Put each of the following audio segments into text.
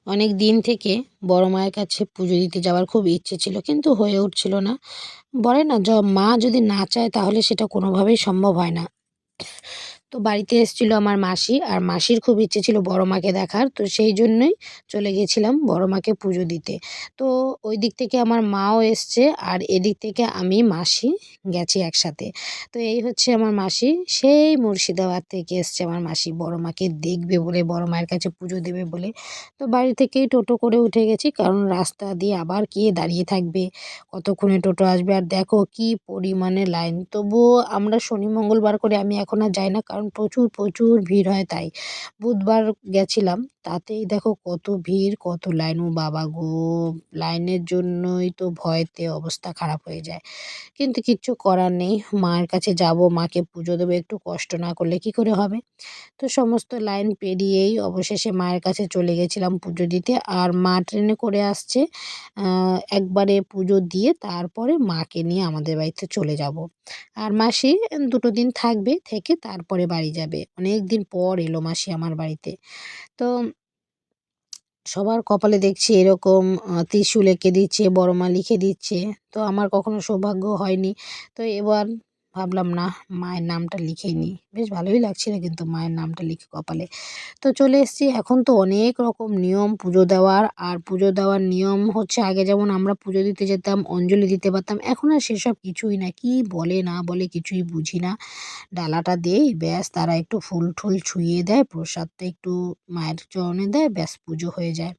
অনেক দিন থেকে বড় মায়ের কাছে পুজো দিতে যাওয়ার খুব ইচ্ছে ছিল, কিন্তু হয়ে উঠছিল না। বলে না, মা যদি না চায় তাহলে সেটা কোনোভাবেই সম্ভব হয় না। তো বাড়িতে এসেছিল আমার মাসি, আর মাসির খুব ইচ্ছে ছিল বড় মাকে দেখার। তো সেই জন্যই চলে গেছিলাম বড় মাকে পুজো দিতে। তো ওই দিক থেকে আমার মাও এসছে, আর এদিক থেকে আমি মাসি গেছি একসাথে। তো এই হচ্ছে আমার মাসি, সেই মুর্শিদাবাদ থেকে এসছে আমার মাসি বড় মাকে দেখবে বলে, বড় মায়ের কাছে পুজো দেবে বলে। তো বাড়ি থেকেই টোটো করে উঠে গেছি, কারণ রাস্তা দিয়ে আবার কে দাঁড়িয়ে থাকবে, কতক্ষণে টোটো আসবে। আর দেখো কি পরিমাণে লাইন। তবুও আমরা শনি মঙ্গলবার করে আমি এখন আর যাই না, কারণ প্রচুর প্রচুর ভিড় হয় তাই। বুধবার গেছিলাম, তাতেই দেখো কত ভিড়, কত লাইন। ও বাবা গো! লাইনের জন্যই তো ভয়েতে অবস্থা খারাপ হয়ে যায়। কিন্তু কিচ্ছু করার নেই। মায়ের কাছে যাব, মাকে পুজো দেবো, একটু কষ্ট না করলে কি করে হবে? তো সমস্ত লাইন পেরিয়েই অবশেষে মায়ের কাছে চলে গেছিলাম পুজো দিতে। আর মা ট্রেনে করে আসছে। একবারে পুজো দিয়ে তারপরে মাকে নিয়ে আমাদের বাড়িতে চলে যাব। আর মাসি ২ দিন থাকবে, থেকে তারপরে বাড়ি যাবে। অনেকদিন পর এলো মাসি আমার বাড়িতে। তো সবার কপালে দেখছি এরকম ত্রিশূল এঁকে দিচ্ছে, বড় মা লিখে দিচ্ছে। তো আমার কখনো সৌভাগ্য হয়নি। তো এবার ভাবলাম, না, মায়ের নামটা লিখেই নিই। বেশ ভালোই লাগছিল কিন্তু মায়ের নামটা লিখে কপালে। তো চলে এসেছি। এখন তো অনেক রকম নিয়ম পুজো দেওয়ার। আর পুজো দেওয়ার নিয়ম হচ্ছে, আগে যেমন আমরা পুজো দিতে যেতাম, অঞ্জলি দিতে পারতাম, এখন আর সেসব কিছুই না। কি বলে না বলে কিছুই বুঝি না। ডালাটা দেই, ব্যাস, তারা একটু ফুল টুল ছুঁইয়ে দেয়, প্রসাদটা একটু মায়ের চরণে দেয়, ব্যাস পুজো হয়ে যায়।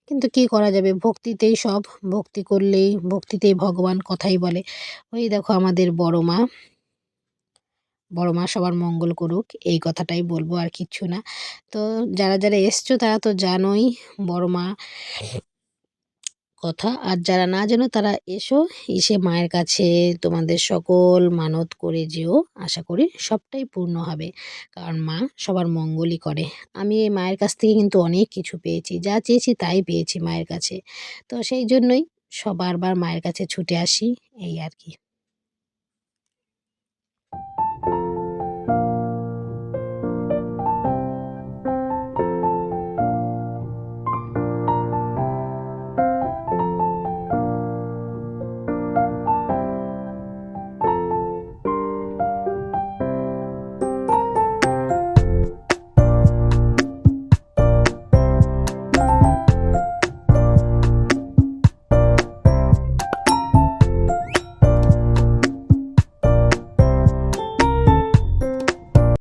কিন্তু কি করা যাবে, ভক্তিতেই সব। ভক্তি করলেই, ভক্তিতেই ভগবান কথাই বলে। ওই দেখো আমাদের বড় মা, বড় মা সবার মঙ্গল করুক, এই কথাটাই বলবো, আর কিচ্ছু না। তো যারা যারা এসছো তারা তো জানোই বড় মা কথা। আর যারা না জানো তারা এসো, এসে মায়ের কাছে তোমাদের সকল মানত করে যেও। আশা করি সবটাই পূর্ণ হবে, কারণ মা সবার মঙ্গলই করে। আমি এই মায়ের কাছ থেকে কিন্তু অনেক কিছু পেয়েছি, যা চেয়েছি তাই পেয়েছি মায়ের কাছে। তো সেই জন্যই বারবার মায়ের কাছে ছুটে আসি, এই আর কি।